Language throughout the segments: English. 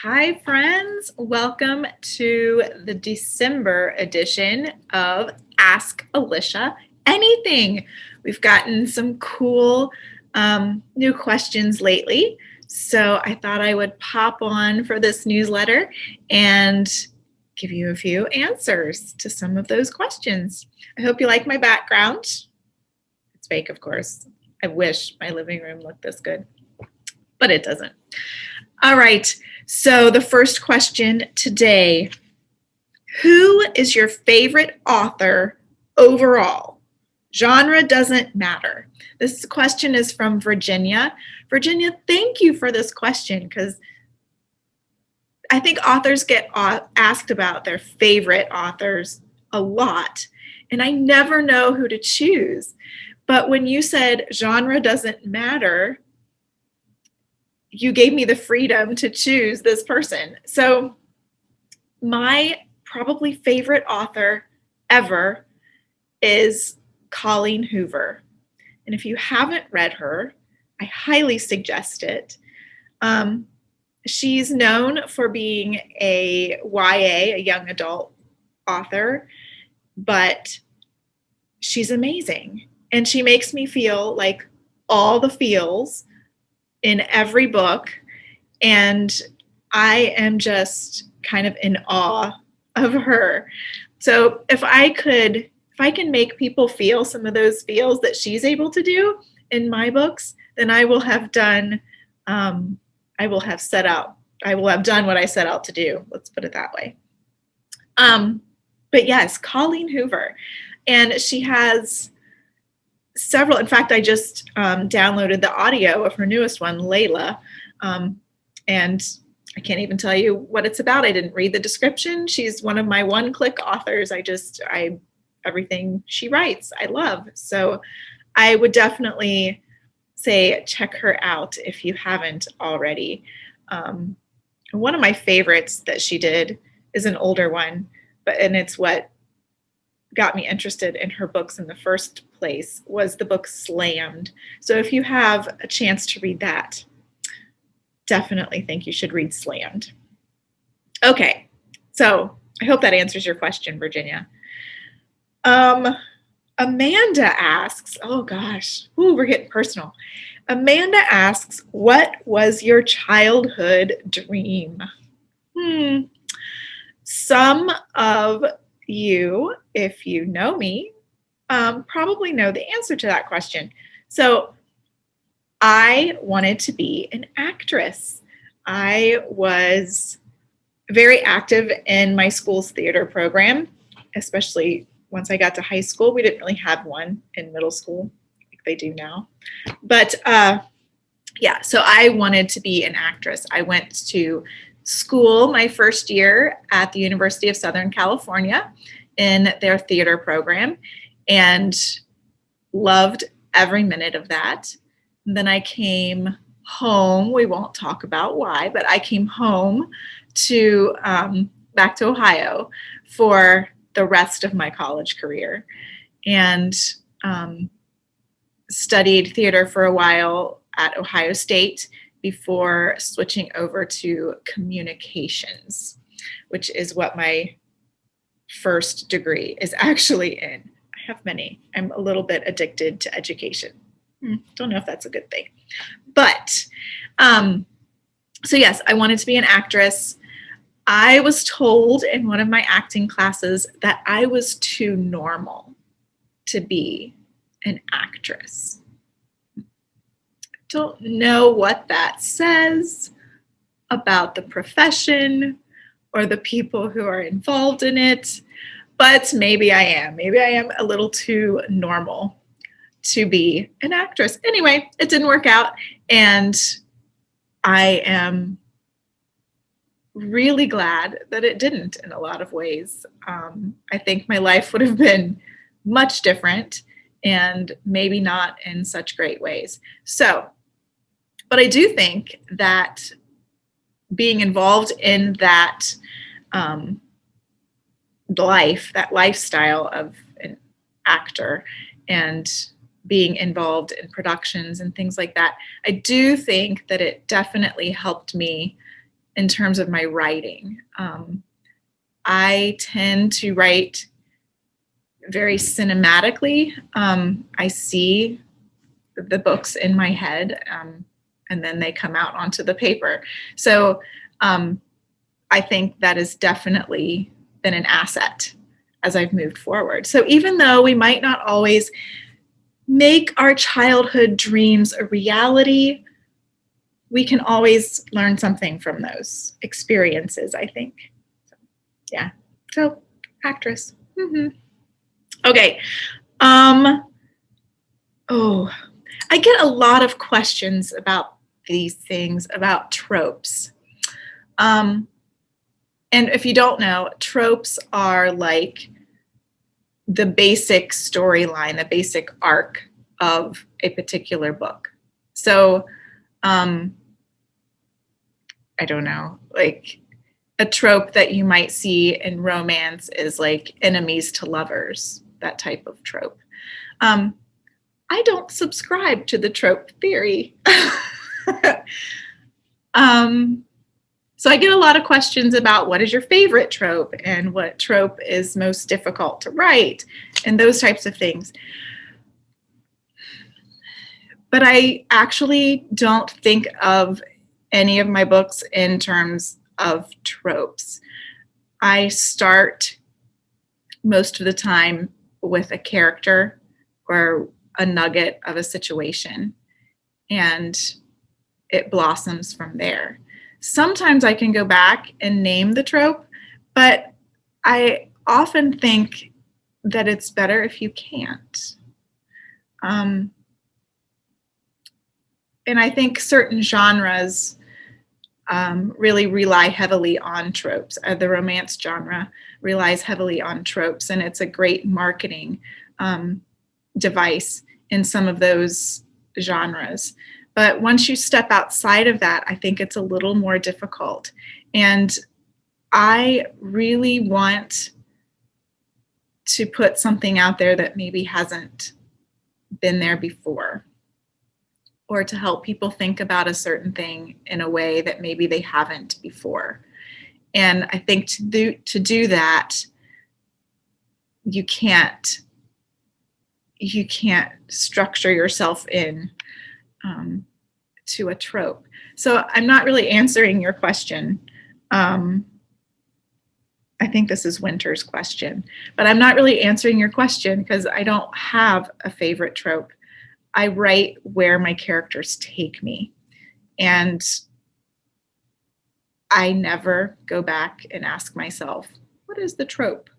Hi, friends. Welcome to the December edition of Ask Alicia Anything. We've gotten some cool new questions lately, so I thought I would pop on for this newsletter and give you a few answers to some of those questions. I hope you like my background. It's fake, of course. I wish my living room looked this good, but it doesn't. All right, so the first question today, who is your favorite author overall? Genre doesn't matter. This question is from Virginia. Virginia, thank you for this question because I think authors get asked about their favorite authors a lot, and I never know who to choose. But when you said genre doesn't matter, you gave me the freedom to choose this person. So my probably favorite author ever is Colleen Hoover. And if you haven't read her, I highly suggest it. She's known for being a YA, a young adult author, but she's amazing. And she makes me feel like all the feels in every book, and I am just kind of in awe of her. So if I can make people feel some of those feels that she's able to do in my books, then I will have done done what I set out to do. Let's put it that way. But yes, Colleen Hoover, and she has several. In fact, I just downloaded the audio of her newest one, Layla, and I can't even tell you what it's about. I didn't read the description. She's one of my one-click authors. Everything she writes, I love. So I would definitely say check her out if you haven't already. One of my favorites that she did is an older one, and it's what got me interested in her books in the first place, was the book Slammed. So if you have a chance to read that, definitely think you should read Slammed. Okay, so I hope that answers your question, Virginia. Amanda asks, oh gosh, we're getting personal. Amanda asks, what was your childhood dream? Some of you, if you know me, probably know the answer to that question. So I wanted to be an actress. I was very active in my school's theater program, especially once I got to high school. We didn't really have one in middle school like they do now. But so I wanted to be an actress. I went to school my first year at the University of Southern California in their theater program and loved every minute of that. And then I came home. We won't talk about why, but I came home to back to Ohio for the rest of my college career and studied theater for a while at Ohio State before switching over to communications, which is what my first degree is actually in. I have many. I'm a little bit addicted to education. Don't know if that's a good thing. But, so yes, I wanted to be an actress. I was told in one of my acting classes that I was too normal to be an actress. Don't know what that says about the profession or the people who are involved in it, but maybe I am. Maybe I am a little too normal to be an actress. Anyway, it didn't work out, and I am really glad that it didn't in a lot of ways. I think my life would have been much different and maybe not in such great ways. So, but I do think that being involved in that that lifestyle of an actor and being involved in productions and things like that, I do think that it definitely helped me in terms of my writing. I tend to write very cinematically. I see the books in my head, and then they come out onto the paper. So I think that has definitely been an asset as I've moved forward. So even though we might not always make our childhood dreams a reality, we can always learn something from those experiences, I think. So, yeah. So, actress. Okay. Oh, I get a lot of questions about these things, about tropes. And if you don't know, tropes are like the basic storyline, the basic arc of a particular book. So, I don't know, like a trope that you might see in romance is like enemies to lovers, that type of trope. I don't subscribe to the trope theory. So I get a lot of questions about what is your favorite trope and what trope is most difficult to write and those types of things. But I actually don't think of any of my books in terms of tropes. I start most of the time with a character or a nugget of a situation, and it blossoms from there. Sometimes I can go back and name the trope, but I often think that it's better if you can't. And I think certain genres really rely heavily on tropes. The romance genre relies heavily on tropes, and it's a great marketing device in some of those genres. But once you step outside of that, I think it's a little more difficult. And I really want to put something out there that maybe hasn't been there before, or to help people think about a certain thing in a way that maybe they haven't before. And I think to do that, you can't structure yourself in to a trope. So I'm not really answering your question. I think this is Winter's question, but I'm not really answering your question because I don't have a favorite trope. I write where my characters take me, and I never go back and ask myself, what is the trope?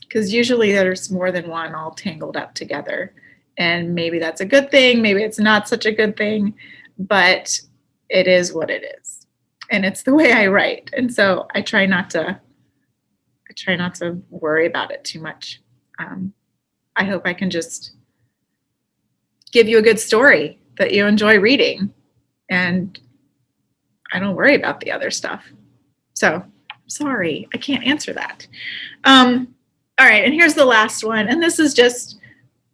Because usually there's more than one all tangled up together. And maybe that's a good thing, maybe it's not such a good thing, but it is what it is. And it's the way I write. And so I try not to worry about it too much. I hope I can just give you a good story that you enjoy reading, and I don't worry about the other stuff. So sorry, I can't answer that. All right, and here's the last one. And this is just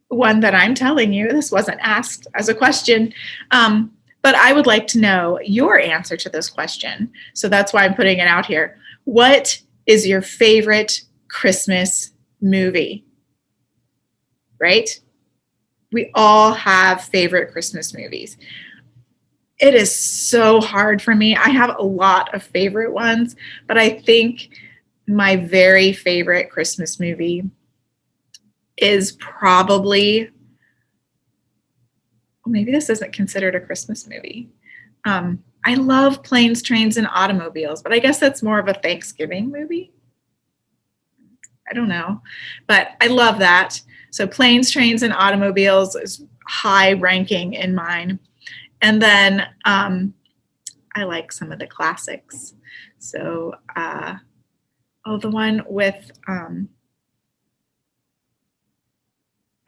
one that I'm telling you. This wasn't asked as a question, but I would like to know your answer to this question. So that's why I'm putting it out here. What is your favorite Christmas movie? Right? We all have favorite Christmas movies. It is so hard for me. I have a lot of favorite ones, but I think my very favorite Christmas movie is probably, maybe this isn't considered a Christmas movie. I love Planes, Trains, and Automobiles, but I guess that's more of a Thanksgiving movie. I don't know, but I love that. So Planes, Trains, and Automobiles is high ranking in mine. And then I like some of the classics. So, the one with,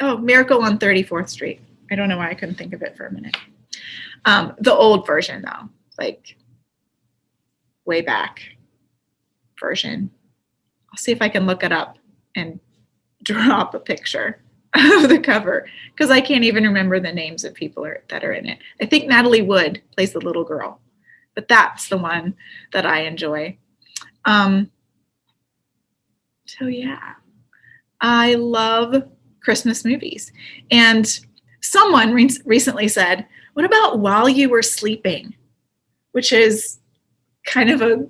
Miracle on 34th Street. I don't know why I couldn't think of it for a minute. The old version, though, like way back version. I'll see if I can look it up and drop a picture. of the cover because I can't even remember the names of people that are in it. I think Natalie Wood plays the little girl, but that's the one that I enjoy. So yeah, I love Christmas movies. And someone recently said, what about While You Were Sleeping? Which is kind of a,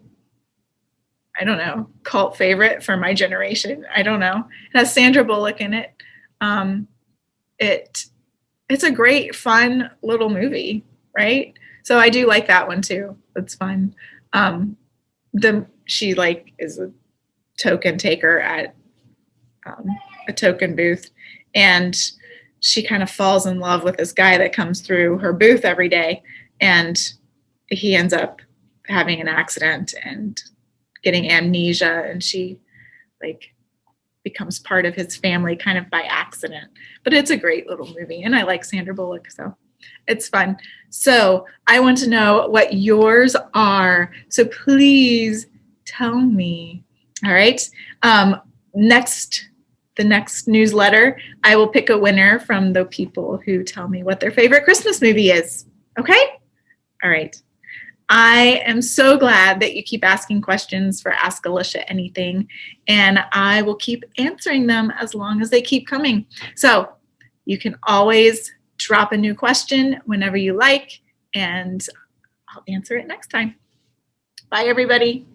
I don't know, cult favorite for my generation. I don't know. It has Sandra Bullock in it. It's a great, fun little movie, right? So I do like that one too. It's fun. She like is a token taker at a token booth, and she kind of falls in love with this guy that comes through her booth every day, and he ends up having an accident and getting amnesia, and she like becomes part of his family kind of by accident. But it's a great little movie, and I like Sandra Bullock, so it's fun. So I want to know what yours are. So please tell me. All right. The next newsletter, I will pick a winner from the people who tell me what their favorite Christmas movie is. Okay? All right. I am so glad that you keep asking questions for Ask Alicia Anything, and I will keep answering them as long as they keep coming. So you can always drop a new question whenever you like, and I'll answer it next time. Bye, everybody.